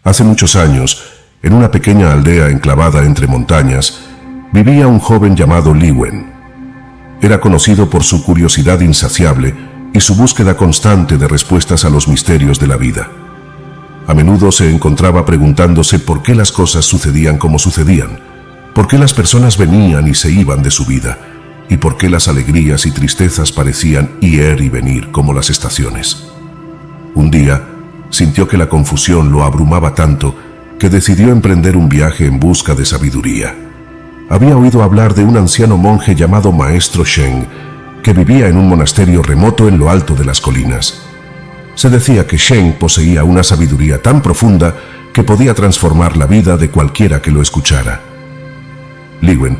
Hace muchos años, en una pequeña aldea enclavada entre montañas, vivía un joven llamado Li Wen. Era conocido por su curiosidad insaciable y su búsqueda constante de respuestas a los misterios de la vida. A menudo se encontraba preguntándose por qué las cosas sucedían como sucedían, por qué las personas venían y se iban de su vida, y por qué las alegrías y tristezas parecían ir y venir como las estaciones. Un día, sintió que la confusión lo abrumaba tanto que decidió emprender un viaje en busca de sabiduría. Había oído hablar de un anciano monje llamado Maestro Sheng, que vivía en un monasterio remoto en lo alto de las colinas. Se decía que Sheng poseía una sabiduría tan profunda que podía transformar la vida de cualquiera que lo escuchara. Li Wen,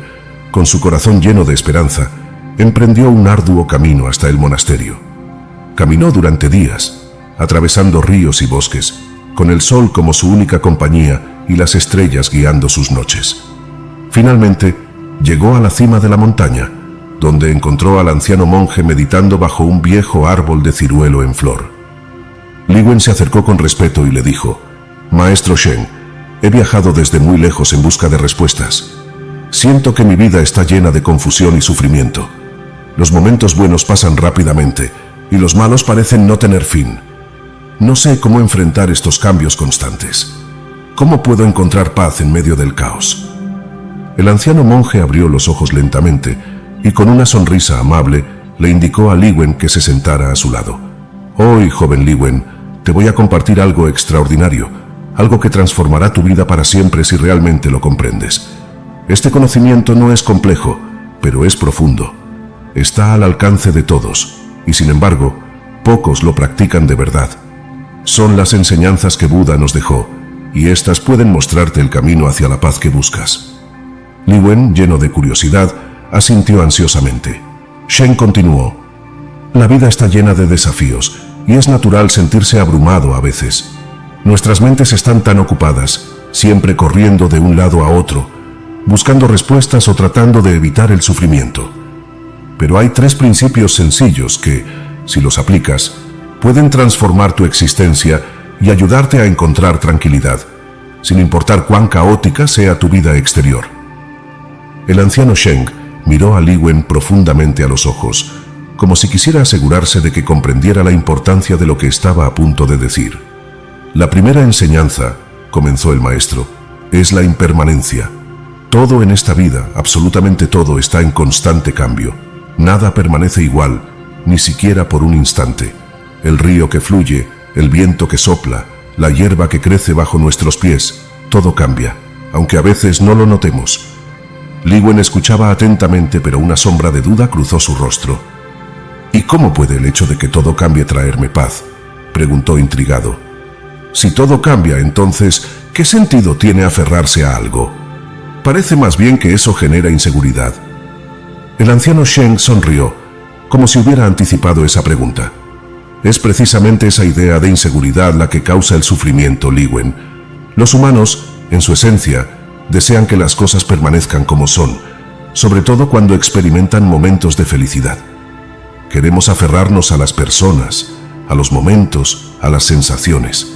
con su corazón lleno de esperanza, emprendió un arduo camino hasta el monasterio. Caminó durante días, atravesando ríos y bosques, con el sol como su única compañía y las estrellas guiando sus noches. Finalmente, llegó a la cima de la montaña, donde encontró al anciano monje meditando bajo un viejo árbol de ciruelo en flor. Li Wen se acercó con respeto y le dijo: «Maestro Sheng, he viajado desde muy lejos en busca de respuestas. Siento que mi vida está llena de confusión y sufrimiento. Los momentos buenos pasan rápidamente y los malos parecen no tener fin. No sé cómo enfrentar estos cambios constantes. ¿Cómo puedo encontrar paz en medio del caos?». El anciano monje abrió los ojos lentamente y con una sonrisa amable le indicó a Li Wen que se sentara a su lado. «Hoy, joven Li Wen, te voy a compartir algo extraordinario, algo que transformará tu vida para siempre si realmente lo comprendes. Este conocimiento no es complejo, pero es profundo. Está al alcance de todos, y sin embargo, pocos lo practican de verdad. Son las enseñanzas que Buda nos dejó, y estas pueden mostrarte el camino hacia la paz que buscas». Li Wen, lleno de curiosidad, asintió ansiosamente. Sheng continuó: «La vida está llena de desafíos, y es natural sentirse abrumado a veces. Nuestras mentes están tan ocupadas, siempre corriendo de un lado a otro, buscando respuestas o tratando de evitar el sufrimiento. Pero hay 3 principios sencillos que, si los aplicas, pueden transformar tu existencia y ayudarte a encontrar tranquilidad, sin importar cuán caótica sea tu vida exterior». El anciano Sheng miró a Li Wen profundamente a los ojos, como si quisiera asegurarse de que comprendiera la importancia de lo que estaba a punto de decir. «La primera enseñanza», comenzó el maestro, «es la impermanencia. Todo en esta vida, absolutamente todo, está en constante cambio. Nada permanece igual, ni siquiera por un instante. El río que fluye, el viento que sopla, la hierba que crece bajo nuestros pies, todo cambia, aunque a veces no lo notemos». Li Wen escuchaba atentamente, pero una sombra de duda cruzó su rostro. «¿Y cómo puede el hecho de que todo cambie traerme paz?», preguntó intrigado. «Si todo cambia, entonces, ¿qué sentido tiene aferrarse a algo? Parece más bien que eso genera inseguridad». El anciano Sheng sonrió, como si hubiera anticipado esa pregunta. «Es precisamente esa idea de inseguridad la que causa el sufrimiento, Li Wen. Los humanos, en su esencia, desean que las cosas permanezcan como son, sobre todo cuando experimentan momentos de felicidad. Queremos aferrarnos a las personas, a los momentos, a las sensaciones.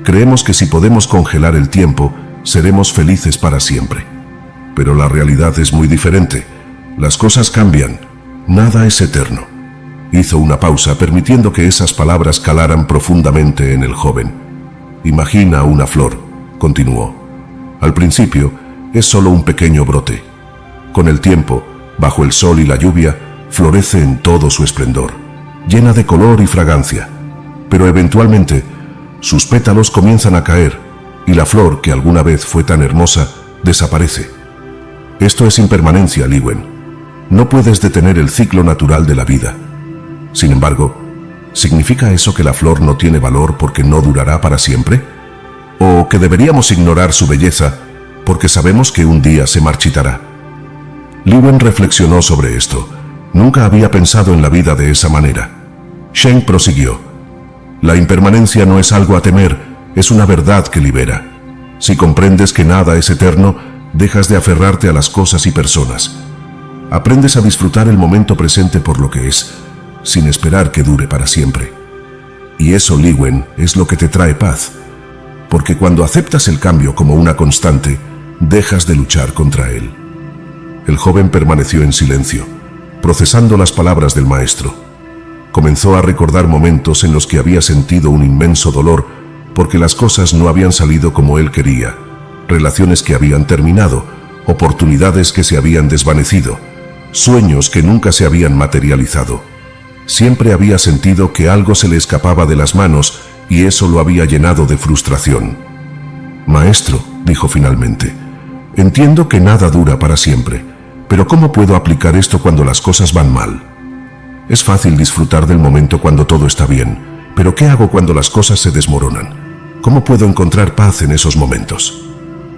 Creemos que si podemos congelar el tiempo, seremos felices para siempre. Pero la realidad es muy diferente. Las cosas cambian. Nada es eterno». Hizo una pausa, permitiendo que esas palabras calaran profundamente en el joven. «Imagina una flor», continuó. «Al principio, es solo un pequeño brote. Con el tiempo, bajo el sol y la lluvia, florece en todo su esplendor, llena de color y fragancia. Pero eventualmente, sus pétalos comienzan a caer, y la flor, que alguna vez fue tan hermosa, desaparece. Esto es impermanencia, Li Wen. No puedes detener el ciclo natural de la vida. Sin embargo, ¿significa eso que la flor no tiene valor porque no durará para siempre? ¿O que deberíamos ignorar su belleza porque sabemos que un día se marchitará?». Li Wen reflexionó sobre esto. Nunca había pensado en la vida de esa manera. Sheng prosiguió: «La impermanencia no es algo a temer, es una verdad que libera. Si comprendes que nada es eterno, dejas de aferrarte a las cosas y personas. Aprendes a disfrutar el momento presente por lo que es, sin esperar que dure para siempre. Y eso, Li Wen, es lo que te trae paz. porque cuando aceptas el cambio como una constante, dejas de luchar contra él. El joven permaneció en silencio, procesando las palabras del maestro. Comenzó a recordar momentos en los que había sentido un inmenso dolor porque las cosas no habían salido como él quería, relaciones que habían terminado, oportunidades que se habían desvanecido, sueños que nunca se habían materializado. Siempre había sentido que algo se le escapaba de las manos y eso lo había llenado de frustración. «Maestro», dijo finalmente, «entiendo que nada dura para siempre, pero ¿cómo puedo aplicar esto cuando las cosas van mal? Es fácil disfrutar del momento cuando todo está bien, pero ¿qué hago cuando las cosas se desmoronan? ¿Cómo puedo encontrar paz en esos momentos?»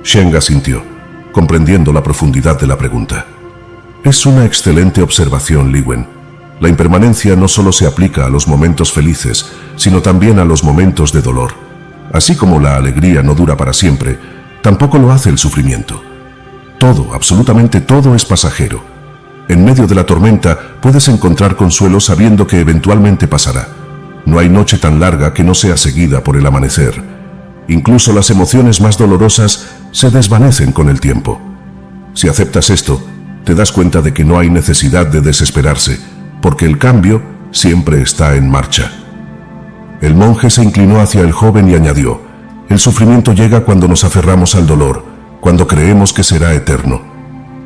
Sheng asintió, comprendiendo la profundidad de la pregunta. «Es una excelente observación, Li Wen. La impermanencia no solo se aplica a los momentos felices, sino también a los momentos de dolor. Así como la alegría no dura para siempre, tampoco lo hace el sufrimiento. Todo, absolutamente todo es pasajero. En medio de la tormenta puedes encontrar consuelo sabiendo que eventualmente pasará. No hay noche tan larga que no sea seguida por el amanecer. Incluso las emociones más dolorosas se desvanecen con el tiempo. Si aceptas esto, te das cuenta de que no hay necesidad de desesperarse, porque el cambio siempre está en marcha». El monje se inclinó hacia el joven y añadió: «El sufrimiento llega cuando nos aferramos al dolor, cuando creemos que será eterno.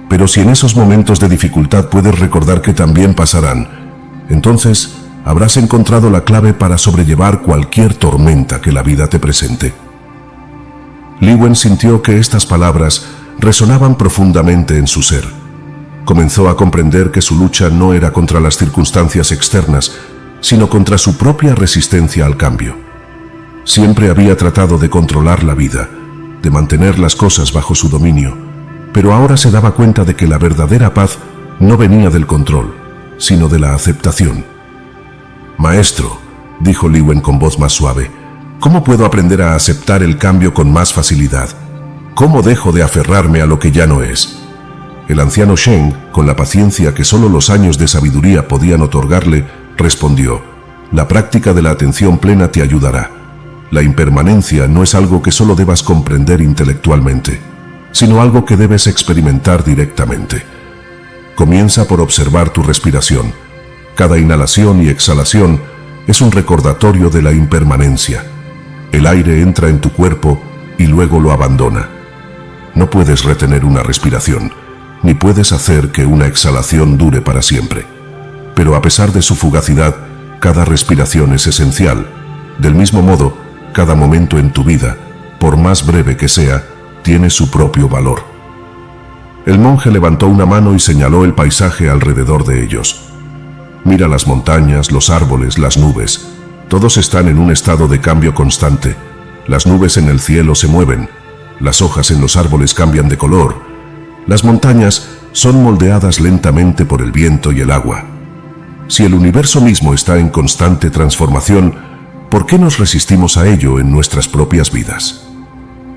Pero si en esos momentos de dificultad puedes recordar que también pasarán, entonces habrás encontrado la clave para sobrellevar cualquier tormenta que la vida te presente». Li Wen sintió que estas palabras resonaban profundamente en su ser. Comenzó a comprender que su lucha no era contra las circunstancias externas, sino contra su propia resistencia al cambio. Siempre había tratado de controlar la vida, de mantener las cosas bajo su dominio, pero ahora se daba cuenta de que la verdadera paz no venía del control, sino de la aceptación. «Maestro», dijo Li Wen con voz más suave, «¿cómo puedo aprender a aceptar el cambio con más facilidad? ¿Cómo dejo de aferrarme a lo que ya no es?» El anciano Sheng, con la paciencia que solo los años de sabiduría podían otorgarle, respondió: «La práctica de la atención plena te ayudará. La impermanencia no es algo que solo debas comprender intelectualmente, sino algo que debes experimentar directamente. Comienza por observar tu respiración. Cada inhalación y exhalación es un recordatorio de la impermanencia. El aire entra en tu cuerpo y luego lo abandona. No puedes retener una respiración, ni puedes hacer que una exhalación dure para siempre. Pero a pesar de su fugacidad, cada respiración es esencial. Del mismo modo, cada momento en tu vida, por más breve que sea, tiene su propio valor». El monje levantó una mano y señaló el paisaje alrededor de ellos. «Mira las montañas, los árboles, las nubes. Todos están en un estado de cambio constante. Las nubes en el cielo se mueven. Las hojas en los árboles cambian de color. Las montañas son moldeadas lentamente por el viento y el agua. Si el universo mismo está en constante transformación, ¿por qué nos resistimos a ello en nuestras propias vidas?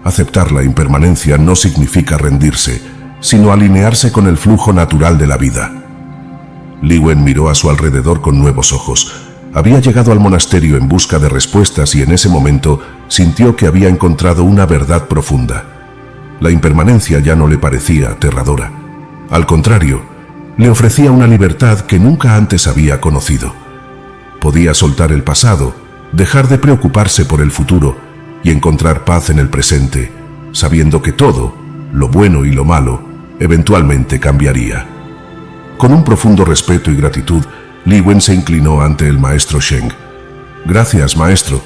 Aceptar la impermanencia no significa rendirse, sino alinearse con el flujo natural de la vida». Li Wen miró a su alrededor con nuevos ojos. Había llegado al monasterio en busca de respuestas y en ese momento sintió que había encontrado una verdad profunda. La impermanencia ya no le parecía aterradora. Al contrario, le ofrecía una libertad que nunca antes había conocido. Podía soltar el pasado, dejar de preocuparse por el futuro y encontrar paz en el presente, sabiendo que todo, lo bueno y lo malo, eventualmente cambiaría. Con un profundo respeto y gratitud, Li Wen se inclinó ante el maestro Sheng. «Gracias, maestro»,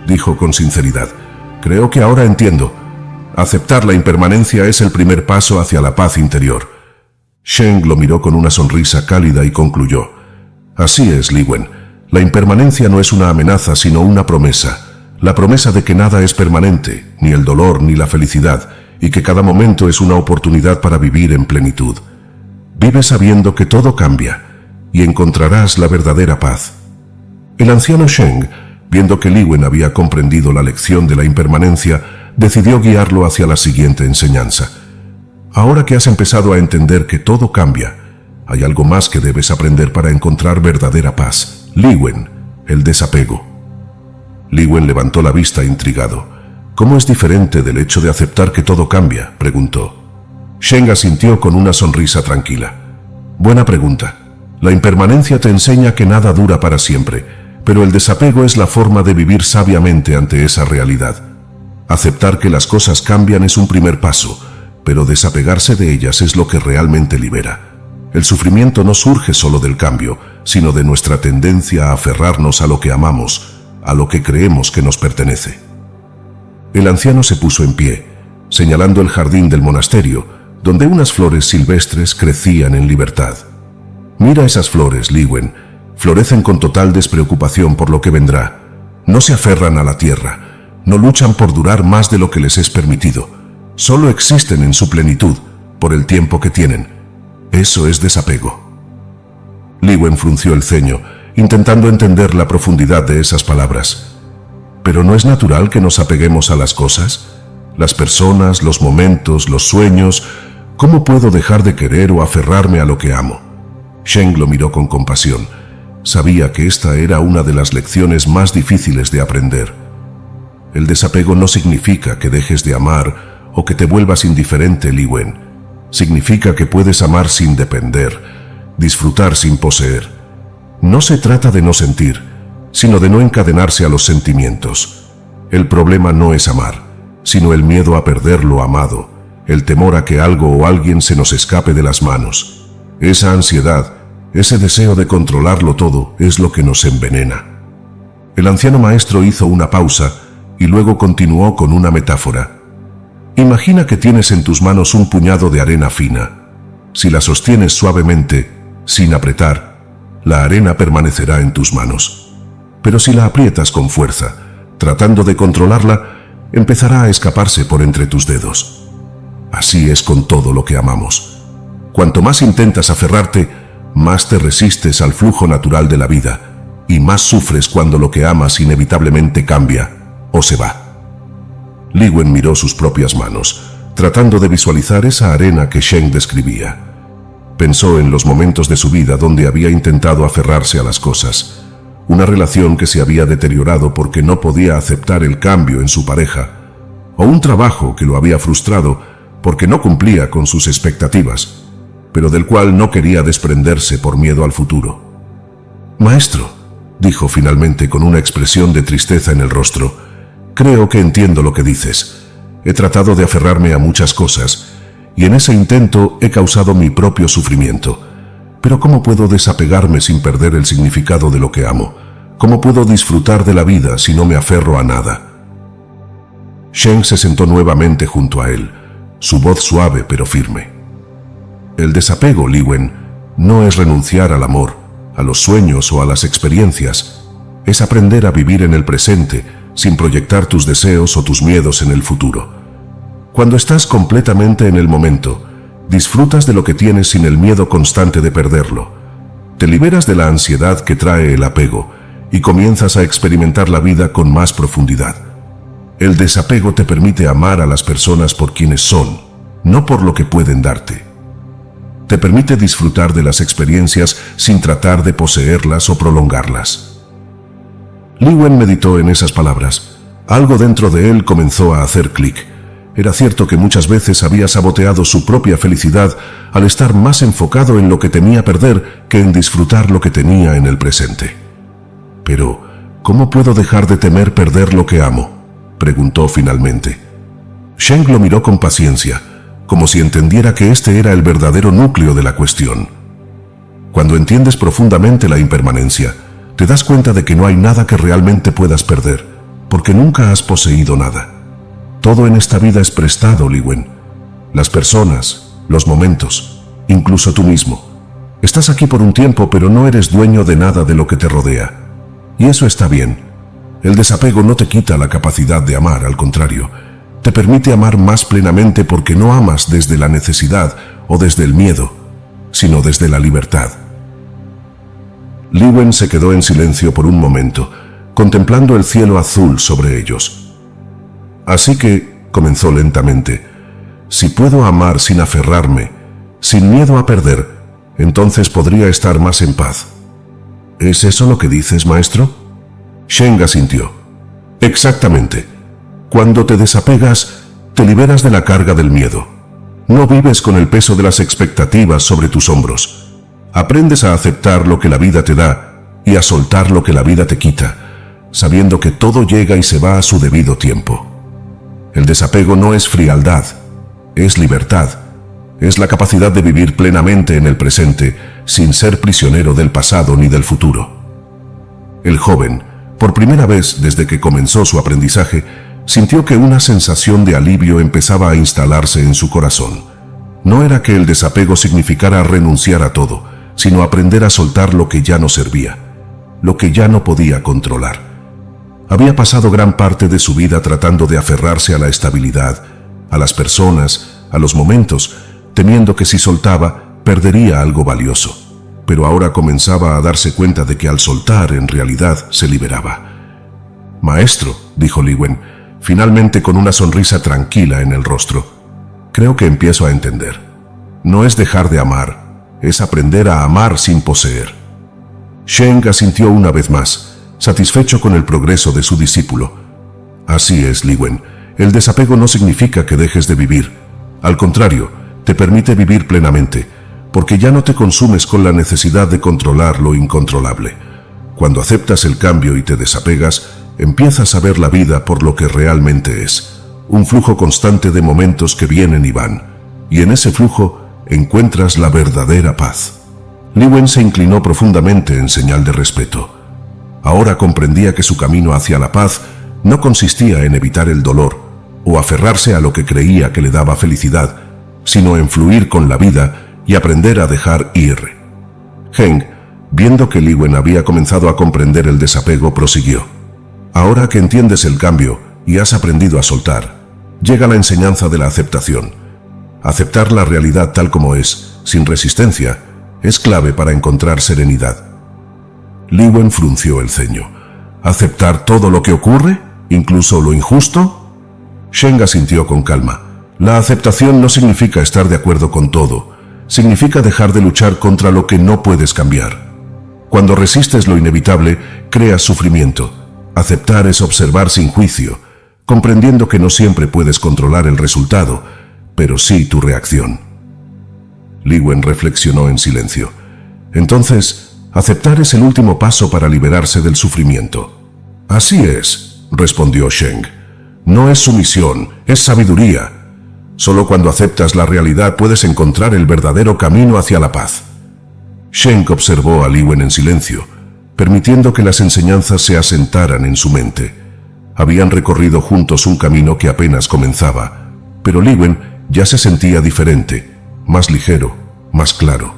dijo con sinceridad. «Creo que ahora entiendo. Aceptar la impermanencia es el primer paso hacia la paz interior». Sheng lo miró con una sonrisa cálida y concluyó: «Así es, Li Wen. La impermanencia no es una amenaza, sino una promesa. La promesa de que nada es permanente, ni el dolor ni la felicidad, y que cada momento es una oportunidad para vivir en plenitud. Vive sabiendo que todo cambia, y encontrarás la verdadera paz». El anciano Sheng, viendo que Li Wen había comprendido la lección de la impermanencia, decidió guiarlo hacia la siguiente enseñanza. «Ahora que has empezado a entender que todo cambia, hay algo más que debes aprender para encontrar verdadera paz. Li Wen, el desapego». Li Wen levantó la vista intrigado. ¿Cómo es diferente del hecho de aceptar que todo cambia?, preguntó. Sheng asintió con una sonrisa tranquila. Buena pregunta. La impermanencia te enseña que nada dura para siempre, pero el desapego es la forma de vivir sabiamente ante esa realidad. Aceptar que las cosas cambian es un primer paso, pero desapegarse de ellas es lo que realmente libera. El sufrimiento no surge solo del cambio, sino de nuestra tendencia a aferrarnos a lo que amamos, a lo que creemos que nos pertenece. El anciano se puso en pie, señalando el jardín del monasterio, donde unas flores silvestres crecían en libertad. Mira esas flores, Li Wen, florecen con total despreocupación por lo que vendrá. No se aferran a la tierra, no luchan por durar más de lo que les es permitido. Solo existen en su plenitud, por el tiempo que tienen. Eso es desapego. Li Wen frunció el ceño, intentando entender la profundidad de esas palabras. ¿Pero no es natural que nos apeguemos a las cosas? Las personas, los momentos, los sueños. ¿Cómo puedo dejar de querer o aferrarme a lo que amo? Sheng lo miró con compasión. Sabía que esta era una de las lecciones más difíciles de aprender. El desapego no significa que dejes de amar o que te vuelvas indiferente, Li Wen. Significa que puedes amar sin depender, disfrutar sin poseer. No se trata de no sentir, sino de no encadenarse a los sentimientos. El problema no es amar, sino el miedo a perder lo amado, el temor a que algo o alguien se nos escape de las manos. Esa ansiedad, ese deseo de controlarlo todo, es lo que nos envenena. El anciano maestro hizo una pausa y luego continuó con una metáfora. Imagina que tienes en tus manos un puñado de arena fina. Si la sostienes suavemente, sin apretar, la arena permanecerá en tus manos. Pero si la aprietas con fuerza, tratando de controlarla, empezará a escaparse por entre tus dedos. Así es con todo lo que amamos. Cuanto más intentas aferrarte, más te resistes al flujo natural de la vida y más sufres cuando lo que amas inevitablemente cambia o se va. Li Wen miró sus propias manos, tratando de visualizar esa arena que Sheng describía. Pensó en los momentos de su vida donde había intentado aferrarse a las cosas, una relación que se había deteriorado porque no podía aceptar el cambio en su pareja, o un trabajo que lo había frustrado porque no cumplía con sus expectativas, pero del cual no quería desprenderse por miedo al futuro. «Maestro», dijo finalmente con una expresión de tristeza en el rostro, «creo que entiendo lo que dices. He tratado de aferrarme a muchas cosas, y en ese intento he causado mi propio sufrimiento. Pero ¿cómo puedo desapegarme sin perder el significado de lo que amo? ¿Cómo puedo disfrutar de la vida si no me aferro a nada?» Sheng se sentó nuevamente junto a él, su voz suave pero firme. El desapego, Li Wen, no es renunciar al amor, a los sueños o a las experiencias. Es aprender a vivir en el presente, sin proyectar tus deseos o tus miedos en el futuro. Cuando estás completamente en el momento, disfrutas de lo que tienes sin el miedo constante de perderlo. Te liberas de la ansiedad que trae el apego y comienzas a experimentar la vida con más profundidad. El desapego te permite amar a las personas por quienes son, no por lo que pueden darte. Te permite disfrutar de las experiencias sin tratar de poseerlas o prolongarlas. Li Wen meditó en esas palabras. Algo dentro de él comenzó a hacer clic. Era cierto que muchas veces había saboteado su propia felicidad al estar más enfocado en lo que temía perder que en disfrutar lo que tenía en el presente. Pero, ¿cómo puedo dejar de temer perder lo que amo?, preguntó finalmente. Sheng lo miró con paciencia, como si entendiera que este era el verdadero núcleo de la cuestión. Cuando entiendes profundamente la impermanencia, te das cuenta de que no hay nada que realmente puedas perder, porque nunca has poseído nada. Todo en esta vida es prestado, Li Wen. Las personas, los momentos, incluso tú mismo. Estás aquí por un tiempo, pero no eres dueño de nada de lo que te rodea. Y eso está bien. El desapego no te quita la capacidad de amar, al contrario. Te permite amar más plenamente porque no amas desde la necesidad o desde el miedo, sino desde la libertad. Li Wen se quedó en silencio por un momento, contemplando el cielo azul sobre ellos. Así que, comenzó lentamente, si puedo amar sin aferrarme, sin miedo a perder, entonces podría estar más en paz. ¿Es eso lo que dices, maestro? Sheng asintió. Exactamente. Cuando te desapegas, te liberas de la carga del miedo. No vives con el peso de las expectativas sobre tus hombros. Aprendes a aceptar lo que la vida te da y a soltar lo que la vida te quita, sabiendo que todo llega y se va a su debido tiempo. El desapego no es frialdad, es libertad. Es la capacidad de vivir plenamente en el presente, sin ser prisionero del pasado ni del futuro. El joven, por primera vez desde que comenzó su aprendizaje, sintió que una sensación de alivio empezaba a instalarse en su corazón. No era que el desapego significara renunciar a todo, sino aprender a soltar lo que ya no servía, lo que ya no podía controlar. Había pasado gran parte de su vida tratando de aferrarse a la estabilidad, a las personas, a los momentos, temiendo que si soltaba, perdería algo valioso. Pero ahora comenzaba a darse cuenta de que al soltar, en realidad, se liberaba. «Maestro», dijo Liwen, finalmente con una sonrisa tranquila en el rostro, «creo que empiezo a entender. No es dejar de amar, es aprender a amar sin poseer». Sheng asintió una vez más, satisfecho con el progreso de su discípulo. «Así es, Liwen, el desapego no significa que dejes de vivir. Al contrario, te permite vivir plenamente, porque ya no te consumes con la necesidad de controlar lo incontrolable. Cuando aceptas el cambio y te desapegas, empiezas a ver la vida por lo que realmente es, un flujo constante de momentos que vienen y van, y en ese flujo encuentras la verdadera paz». Liwen se inclinó profundamente en señal de respeto. Ahora comprendía que su camino hacia la paz no consistía en evitar el dolor o aferrarse a lo que creía que le daba felicidad, sino en fluir con la vida y aprender a dejar ir. Heng, viendo que Liwen había comenzado a comprender el desapego, prosiguió. «Ahora que entiendes el cambio y has aprendido a soltar, llega la enseñanza de la aceptación. Aceptar la realidad tal como es, sin resistencia, es clave para encontrar serenidad». Liwen frunció el ceño. «¿Aceptar todo lo que ocurre? ¿Incluso lo injusto?» Sheng asintió con calma. «La aceptación no significa estar de acuerdo con todo. Significa dejar de luchar contra lo que no puedes cambiar. Cuando resistes lo inevitable, creas sufrimiento. Aceptar es observar sin juicio, comprendiendo que no siempre puedes controlar el resultado, pero sí tu reacción». Liwen reflexionó en silencio. «Entonces, aceptar es el último paso para liberarse del sufrimiento». «Así es», respondió Sheng. «No es sumisión, es sabiduría. Solo cuando aceptas la realidad puedes encontrar el verdadero camino hacia la paz». Sheng observó a Liwen en silencio, permitiendo que las enseñanzas se asentaran en su mente. Habían recorrido juntos un camino que apenas comenzaba, pero Liwen ya se sentía diferente, más ligero, más claro.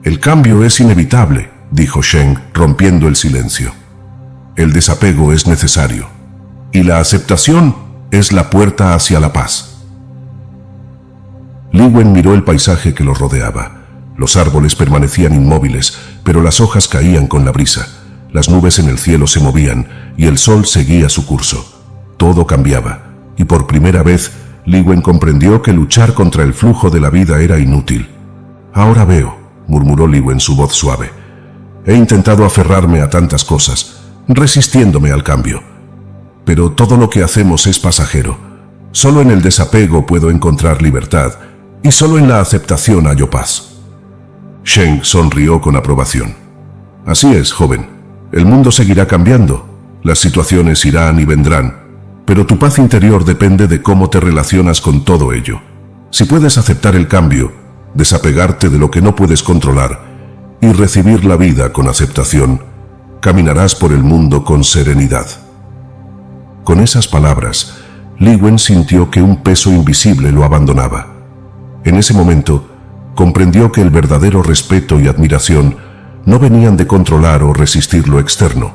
«El cambio es inevitable», dijo Sheng, rompiendo el silencio. «El desapego es necesario, y la aceptación es la puerta hacia la paz». Liwen miró el paisaje que los rodeaba. Los árboles permanecían inmóviles, pero las hojas caían con la brisa. Las nubes en el cielo se movían y el sol seguía su curso. Todo cambiaba, y por primera vez Liwen comprendió que luchar contra el flujo de la vida era inútil. «Ahora veo», murmuró Liwen, su voz suave. «He intentado aferrarme a tantas cosas, resistiéndome al cambio. Pero todo lo que hacemos es pasajero. Solo en el desapego puedo encontrar libertad, y solo en la aceptación hallo paz». Sheng sonrió con aprobación. «Así es, joven. El mundo seguirá cambiando. Las situaciones irán y vendrán. Pero tu paz interior depende de cómo te relacionas con todo ello. Si puedes aceptar el cambio, desapegarte de lo que no puedes controlar y recibir la vida con aceptación, caminarás por el mundo con serenidad». Con esas palabras, Liwen sintió que un peso invisible lo abandonaba. En ese momento, comprendió que el verdadero respeto y admiración no venían de controlar o resistir lo externo,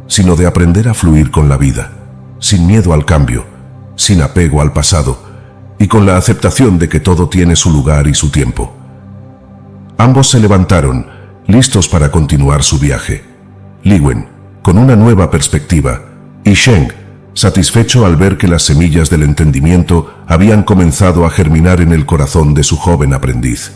sino de aprender a fluir con la vida, sin miedo al cambio, sin apego al pasado y con la aceptación de que todo tiene su lugar y su tiempo. Ambos se levantaron, listos para continuar su viaje. Liwen, con una nueva perspectiva, y Sheng, satisfecho al ver que las semillas del entendimiento habían comenzado a germinar en el corazón de su joven aprendiz.